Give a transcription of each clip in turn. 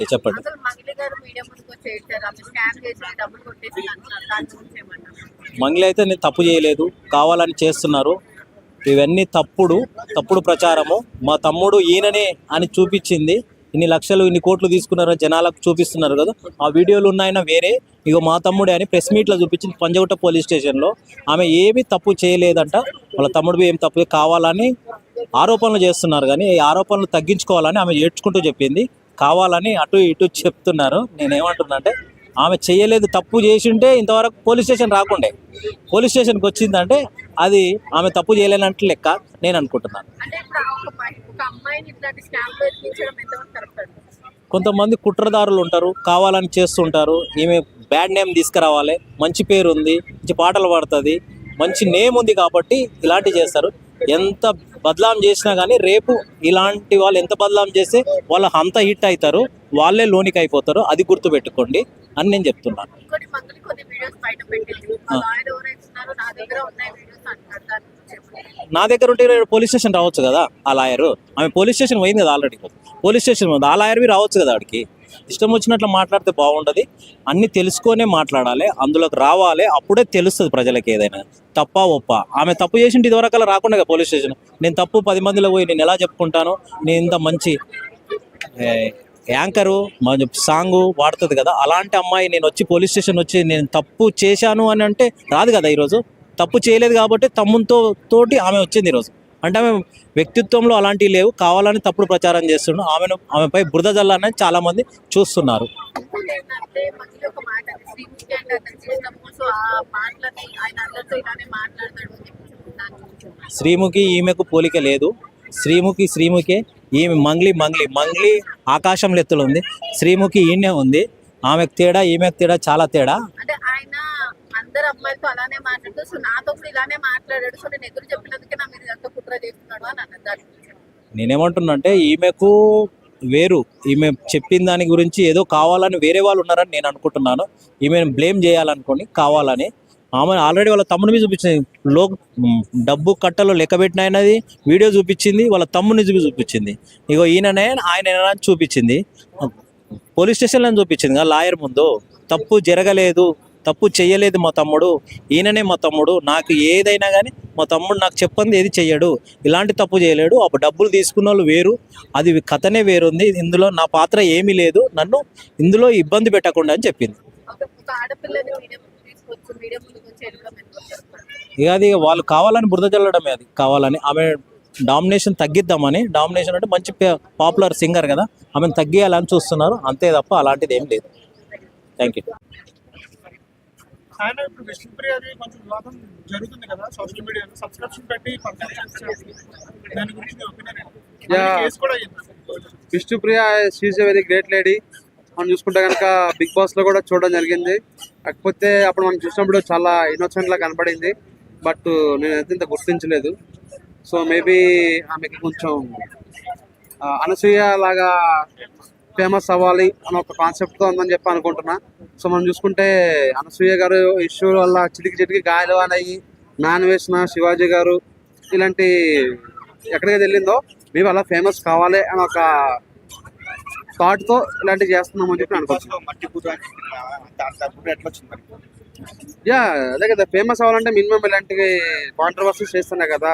చెప్పండి. మంగ్లీ అయితే నేను తప్పు చేయలేదు, కావాలని చేస్తున్నారు. ఇవన్నీ తప్పుడు ప్రచారము. మా తమ్ముడు ఈయననే అని చూపించింది. ఇన్ని లక్షలు ఇన్ని కోట్లు తీసుకున్నారో జనాలకు చూపిస్తున్నారు కదా, ఆ వీడియోలు ఉన్నాయన వేరే. ఇగో మా తమ్ముడే అని ప్రెస్ మీట్లో చూపించింది పంజగుట్ట పోలీస్ స్టేషన్లో. ఆమె ఏమీ తప్పు చేయలేదంట, వాళ్ళ తమ్ముడు ఏం తప్పు కావాలని ఆరోపణలు చేస్తున్నారు. కానీ ఈ ఆరోపణలు తగ్గించుకోవాలని ఆమె ఏడ్చుకుంటూ చెప్పింది. కావాలని అటు ఇటు చెప్తున్నారు. నేనేమంటున్నా అంటే ఆమె చేయలేదు, తప్పు చేసి ఉంటే ఇంతవరకు పోలీస్ స్టేషన్ రాకుండే. పోలీస్ స్టేషన్కి వచ్చిందంటే అది ఆమె తప్పు చేయలేనట్టు లెక్క నేను అనుకుంటున్నాను. కొంతమంది కుట్రదారులు ఉంటారు, కావాలని చేస్తుంటారు. ఈమె బ్యాడ్ నేమ్ తీసుకురావాలి, మంచి పేరు ఉంది, మంచి పాటలు పాడుతుంది, మంచి నేమ్ ఉంది కాబట్టి ఇలాంటివి చేస్తారు. ఎంత బదలాం చేసినా కానీ రేపు ఇలాంటి వాళ్ళు ఎంత బదలాం చేస్తే వాళ్ళు అంత హిట్ అవుతారు, వాళ్ళే లోనికి అయిపోతారు. అది గుర్తుపెట్టుకోండి అని నేను చెప్తున్నాను. నా దగ్గర ఉంటే పోలీస్ స్టేషన్ రావచ్చు కదా ఆ లాయరు. ఆమె పోలీస్ స్టేషన్ పోయింది కదా ఆల్రెడీ, పోలీస్ స్టేషన్ ఉంది. ఆ లాయర్వి రావచ్చు కదా ఆడికి. ఇష్టం వచ్చినట్లు మాట్లాడితే బాగుండదు. అన్ని తెలుసుకొనే మాట్లాడాలి, అందులోకి రావాలి. అప్పుడే తెలుస్తుంది ప్రజలకు ఏదైనా తప్ప ఒప్ప. ఆమె తప్పు చేసింటి ఇదివరకు అలా రాకుండా పోలీస్ స్టేషన్. నేను తప్పు 10 మందిలో పోయి నేను ఎలా చెప్పుకుంటాను? నేను ఇంత మంచి యాంకరు సాంగ్ వాడుతుంది కదా, అలాంటి అమ్మాయి నేను వచ్చి పోలీస్ స్టేషన్ వచ్చి నేను తప్పు చేశాను అని అంటే రాదు కదా. ఈరోజు తప్పు చేయలేదు కాబట్టి తోటి ఆమె వచ్చింది ఈరోజు. అంటే ఆమె వ్యక్తిత్వంలో అలాంటివి లేవు, కావాలని తప్పుడు ప్రచారం చేస్తున్నాడు. ఆమెపై బురద జల్లాలని చాలా మంది చూస్తున్నారు. శ్రీముఖి ఈమెకు పోలిక లేదు. శ్రీముఖే, ఈమె మంగ్లీ ఆకాశంలో ఎత్తులు ఉంది. శ్రీముఖి ఈయనే ఉంది. ఆమెకు తేడా ఈమెకు తేడా చాలా తేడా. అందరు అమ్మాయిలతో అలానే మాట్లాడుతూ, సో నాతో కూడా ఇలానే మాట్లాడాడు, సో నేను ఎదురు చెప్పినందుకే నా మీద ఎంత కుట్ర చేస్తున్నాడు అని అన్నది. నేనేమంటున్నా అంటే ఈమెకు వేరు, ఈమె చెప్పిన దాని గురించి ఏదో కావాలని వేరే వాళ్ళు ఉన్నారని నేను అనుకుంటున్నాను. ఈమెను బ్లేమ్ చేయాలనుకోని కావాలని. ఆమె ఆల్రెడీ వాళ్ళ తమ్ముని మీద చూపించింది, డబ్బు కట్టలో లెక్క పెట్టినది వీడియో చూపించింది, వాళ్ళ తమ్ముని చూపించింది. ఇగో ఆయన చూపించింది, పోలీస్ స్టేషన్లో చూపించింది కదా లాయర్ ముందు. తప్పు జరగలేదు, తప్పు చెయ్యలేదు మా తమ్ముడు, ఈయననే మా తమ్ముడు. నాకు ఏదైనా కానీ మా తమ్ముడు నాకు చెప్పంది ఏది చెయ్యడు, ఇలాంటి తప్పు చేయలేడు. అప్పుడు డబ్బులు తీసుకున్న వాళ్ళు వేరు, అది కథనే వేరుంది, ఇందులో నా పాత్ర ఏమీ లేదు, నన్ను ఇందులో ఇబ్బంది పెట్టకుండా అని చెప్పింది. ఇక అది వాళ్ళు కావాలని బురద చల్లడమే, అది కావాలని. ఆమె డామినేషన్ తగ్గిద్దామని, డామినేషన్ అంటే మంచి పాపులర్ సింగర్ కదా, ఆమెను తగ్గియాలని చూస్తున్నారు, అంతే తప్ప అలాంటిది ఏం లేదు. Thank you. ఆయన ఇప్పుడు విష్ణుప్రియది కొంచెం వివాదం జరుగుతుంది కదా సోషల్ మీడియాలో, సబ్స్క్రిప్షన్ పెట్టి దాని గురించి Vishnupriya she is a very great lady. మనం చూసుకుంటే కనుక బిగ్ బాస్ లో కూడా చూడడం జరిగింది. కాకపోతే అప్పుడు మనం చూసినప్పుడు చాలా ఇన్నోసెంట్ లా కనపడింది, బట్ నేనైతే ఇంత గుర్తించలేదు. సో మేబీ ఆమెకి కొంచెం అనసూయ లాగా ఫేమస్ అవ్వాలి అని ఒక కాన్సెప్ట్తో ఉందని చెప్పి అనుకుంటున్నా. సో మనం చూసుకుంటే అనసూయ గారు ఇష్యూ వల్ల చిటికి గాయాలు అనేవి, నాన్ వేసిన శివాజీ గారు ఇలాంటి ఎక్కడికి వెళ్ళిందో మేము అలా ఫేమస్ కావాలి అని ఒక థాట్తో ఇలాంటివి చేస్తున్నామని చెప్పి అనుకుంటున్నాం. యా అదే కదా, ఫేమస్ అవ్వాలంటే మినిమం ఇలాంటివి కాంట్రవర్సీస్ చేస్తున్నాయి కదా.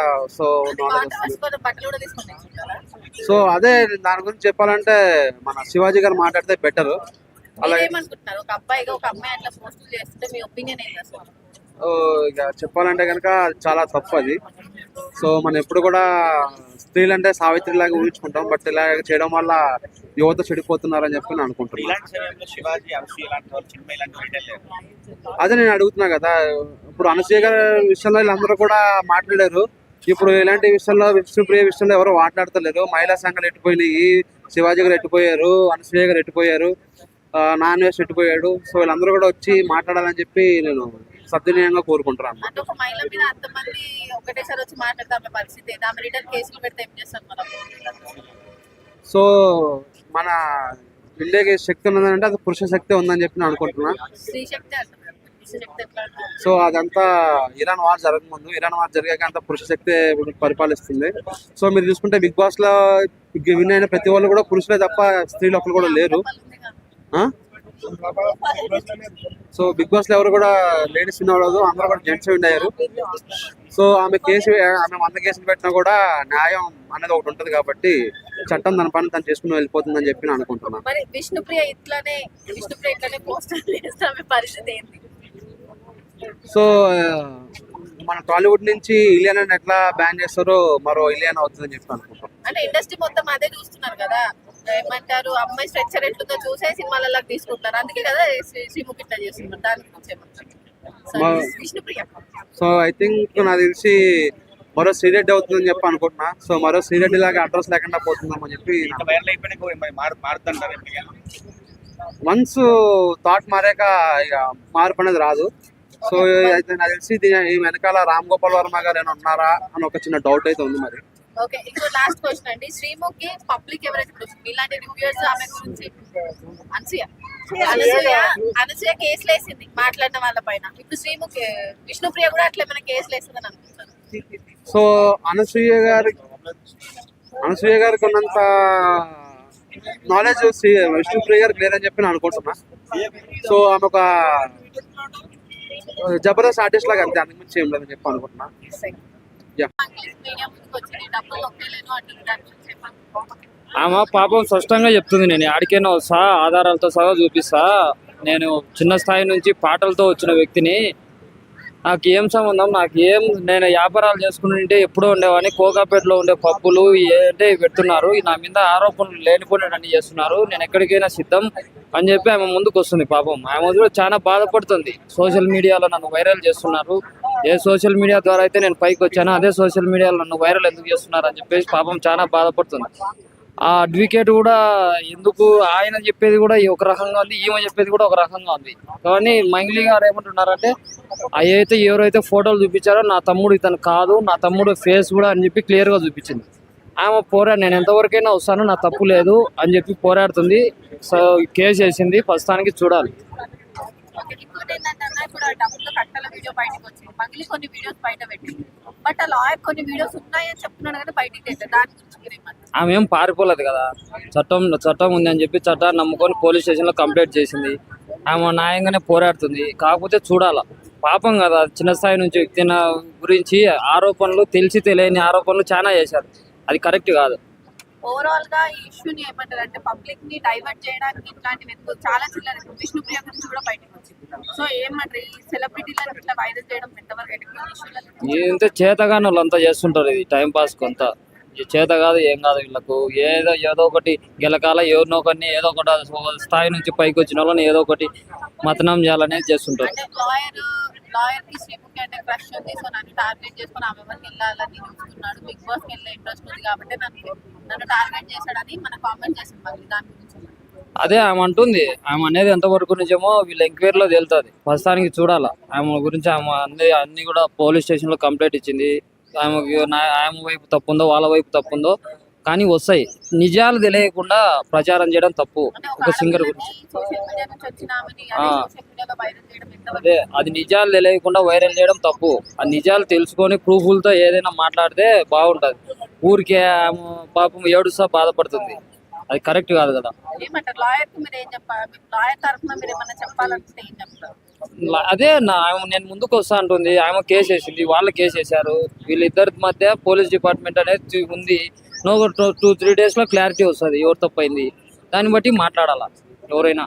సో అదే దాని గురించి చెప్పాలంటే మన శివాజీ గారు మాట్లాడితే బెటర్. అలాగే ఇక చెప్పాలంటే కనుక చాలా తప్పు అది. సో మనం ఎప్పుడు కూడా స్త్రీలు అంటే సావిత్రి లాగా ఊహించుకుంటాం, బట్ ఇలా చేయడం వల్ల యువత చెడిపోతున్నారని చెప్పి నేను అనుకుంటున్నాను. అదే నేను అడుగుతున్నా కదా, ఇప్పుడు అనసూయ గారి విషయంలో వీళ్ళందరూ కూడా మాట్లాడారు. ఇప్పుడు ఇలాంటి విషయంలో విష్ణుప్రియ విషయంలో ఎవరు మాట్లాడతలేరు. మహిళా సంఘాలు ఎట్టిపోయినాయి, శివాజీ గారు ఎట్టిపోయారు, అనసూయ గారు ఎట్టిపోయారు, నాన్ వేస్ట్ ఎట్టిపోయాడు. సో వీళ్ళందరూ కూడా వచ్చి మాట్లాడాలని చెప్పి నేను సద్వినియంగా కోరుకుంటున్నాను. సో మన ఇండియాకి శక్తి ఉన్నదంటే అది పురుష శక్తి ఉందని చెప్పి నేను అనుకుంటున్నా. సో అదంతా ఇరాన్ వార్ జరగకముందు, ఇరాన్ వార్ జరిగాక అంతా పురుష శక్తి పరిపాలిస్తుంది. సో మీరు చూసుకుంటే బిగ్ బాస్ లో విన్ అయిన ప్రతి వాళ్ళు కూడా పురుషులే తప్ప స్త్రీలు ఒకరు కూడా లేరు. సో బిగ్ బాస్ లో ఎవరు కూడా లేడీస్ విన్ అవ్వలేదు, అందరూ కూడా జెంట్స్ విన్ అయ్యారు. సో ఆమె 100 కేసులు పెట్టినా కూడా న్యాయం అనేది ఒకటి ఉంటది కాబట్టి చట్టం తన పని తను చేసుకుని వెళ్ళిపోతుందని చెప్పి నేను అనుకుంటున్నాను. మరి విష్ణుప్రియ ఇట్లానే పోస్టర్ చేస్తే ఆమె పరిస్థితి ఏంటి? సో మన టాలీవుడ్ నుంచి ఇలియానా ఎట్లా బ్యాన్ చేస్తారో మరో ఇలియానా అవుతుందని చెప్పి అనుకుంటున్నాను. అంటే ఇండస్ట్రీ మొత్తం అదే చూస్తున్నారు కదా, ఏమంటారు అమ్మాయి స్ట్రక్చర్ ఎట్లుందో చూసే సినిమాలలో తీసుకుంటారు, అందుకే కదా శ్రీముఖి ఇట్లా చేస్తున్నారు. దాని గురించి విష్ణుప్రియ. సో ఐ థింక్ నాకు తెలిసి మరో శ్రీరెడ్డి అవుతుందని చెప్పి అనుకుంటున్నా. సో మరో శ్రీరెడ్డి లాగా అడ్రస్ లేకుండా పోతుందని చెప్పి వన్స్ థాట్ మారాక ఇక మార్పు అనేది రాదు. సో అయితే నాకు తెలిసి ఈ వెనకాల రామ్ గోపాల్ వర్మ గారు ఏమైనా ఉన్నారా అని ఒక చిన్న డౌట్ అయితే ఉంది మరి. ఓకే, ఇంకో లాస్ట్ క్వశ్చన్ అండి. శ్రీముఖి పబ్లిక్ ఎవరైతే ఇలాంటి రివ్యూయర్స్ ఆమె గురించి అనసూయ కేసులు వేసింది మాట్లాడిన వాళ్ళ పైన. ఇప్పుడు శ్రీముఖి విష్ణుప్రియ కూడా అట్లా ఏమైనా కేసులు వేస్తుందని అనుకుంటాను. సో అనసూయ గారికి ఉన్నంత నాలెడ్జ్ విష్ణుప్రియ గారికి లేదని చెప్పి నేను అనుకుంటున్నా. సో ఆమె ఒక జబర్దస్త్ ఆర్టిస్ట్ లాగా అంతే, అందుకు మించి ఏం లేదని చెప్పి అనుకుంటున్నా. ఆమె పాపం స్పష్టంగా చెప్తుంది, నేను ఆడికైనా వస్తా, ఆధారాలతో సహా చూపిస్తా, నేను చిన్న స్థాయి నుంచి పాటలతో వచ్చిన వ్యక్తిని, నాకు ఏం సంబంధం, నేను వ్యాపారాలు చేసుకుంటుంటే ఎప్పుడో ఉండేవాడిని, కోకాపేటలో ఉండే పప్పులు ఏంటే పెడుతున్నారు, నా మీద ఆరోపణలు లేనిపోయినట్టు చేస్తున్నారు, నేను ఎక్కడికైనా సిద్ధం అని చెప్పి ఆమె ముందుకు వస్తుంది. పాపం ఆమె కూడా చాలా బాధపడుతుంది. సోషల్ మీడియాలో నన్ను వైరల్ చేస్తున్నారు, ఏ సోషల్ మీడియా ద్వారా అయితే నేను పైకి వచ్చానో అదే సోషల్ మీడియాలో నన్ను వైరల్ ఎందుకు చేస్తున్నారు అని చెప్పేసి పాపం చాలా బాధపడుతుంది. ఆ అడ్వకేట్ కూడా ఎందుకు, ఆయన చెప్పేది కూడా ఒక రకంగా ఉంది, ఈమె చెప్పేది కూడా ఒక రకంగా ఉంది. కానీ మంగ్లీ గారు ఏమంటున్నారంటే ఎవరైతే ఫోటోలు చూపించారో నా తమ్ముడు ఇతను కాదు, నా తమ్ముడు ఫేస్ కూడా అని చెప్పి క్లియర్గా చూపించింది. ఆమె నేను ఎంతవరకైనా వస్తాను, నా తప్పు లేదు అని చెప్పి పోరాడుతుంది. సో కేసు వేసింది, ప్రస్తుతానికి చూడాలి. ఇంకోటి ఏంటంటే ఇప్పుడు ఆ డబ్బులు కట్టల వీడియో బయటకు వచ్చింది, మంగ్లీ కొన్ని వీడియోస్ బయట పెట్టింది, బట్ ఆ లాయర్ కొన్ని వీడియోస్ ఉన్నాయని చెప్తున్నాడు కదా బయటికి అయితే, దాని గురించి మీరు ఏమంటారు? ఆమె ఏం పారిపోలేదు కదా, చట్టం ఉంది అని చెప్పి చట్టాన్ని నమ్ముకొని పోలీస్ స్టేషన్లో కంప్లైంట్ చేసింది. ఆమె న్యాయంగానే పోరాడుతుంది. కాకపోతే చూడాలా, పాపం కదా, చిన్న స్థాయి నుంచి వ్యక్తి గురించి ఆరోపణలు, తెలియని ఆరోపణలు చాలా చేశారు, అది కరెక్ట్ కాదు. ఓవరాల్ గా ఈ ఇష్యూని ఏమంటారు అంటే పబ్లిక్ ని డైవర్ట్ చేయడానికి ఇట్లాంటివి ఎక్కువ చాలా చిల్లర విష్ణుప్రియ గురించి కూడా బయటకు వచ్చింది. సో ఏమంటారు ఈ సెలబ్రిటీలను ఇట్లా వైరల్ చేయడం ఎంతవరకు ఇంత చేతగానే వాళ్ళంతా చేస్తుంటారు, ఇది టైం పాస్ కొంత, చేత కాదు ఏం కాదు వీళ్ళకు, ఏదో ఒకటి గెలకాల, ఎవరినో ఒకరిని ఏదో ఒకటి స్థాయి నుంచి పైకి వచ్చిన వాళ్ళని ఏదో ఒకటి మతనం చేయాలనేది చేస్తుంటారు. లాయర్ కి శ్రీముఖి అంటే క్రష్ ఉంది, సో నన్ను టార్గెట్ చేసుకుని ఆమె ఎవరికి వెళ్ళాలని చూస్తున్నాడు, బిగ్ బాస్ కి వెళ్ళే ఇంట్రెస్ట్ ఉంది కాబట్టి నన్ను టార్గెట్ చేశాడని మన కామెంట్ చేసింది. మళ్ళీ దాని గురించి అదే ఆమె అంటుంది, ఆమె అనేది ఎంతవరకు నిజమో వీళ్ళ ఎంక్వైరీలో తేలుతుంది, ప్రస్తుతానికి చూడాలా. ఆమె గురించి ఆమె అన్ని కూడా పోలీస్ స్టేషన్లో కంప్లైంట్ ఇచ్చింది. ఆమె వైపు తప్పు ఉందో వాళ్ళ వైపు తప్పు ఉందో కానీ వస్తాయి. నిజాలు తెలియకుండా ప్రచారం చేయడం తప్పు. ఒక సింగర్ గురించి అదే, అది నిజాలు తెలియకుండా వైరల్ చేయడం తప్పు. ఆ నిజాలు తెలుసుకొని ప్రూఫ్లతో ఏదైనా మాట్లాడితే బాగుంటది. ఊరికే పాపం ఏడుస్తా బాధపడుతుంది, అది కరెక్ట్ కాదు కదా. అదే నేను ముందుకు వస్తా అంటుంది, ఆమె కేసు వేసింది, వాళ్ళు కేసు వేశారు, వీళ్ళిద్దరి మధ్య పోలీస్ డిపార్ట్మెంట్ అనేది ఉంది. 2-3 days లో క్లారిటీ వస్తుంది ఎవరు తప్పైంది, దాన్ని బట్టి మాట్లాడాలా ఎవరైనా.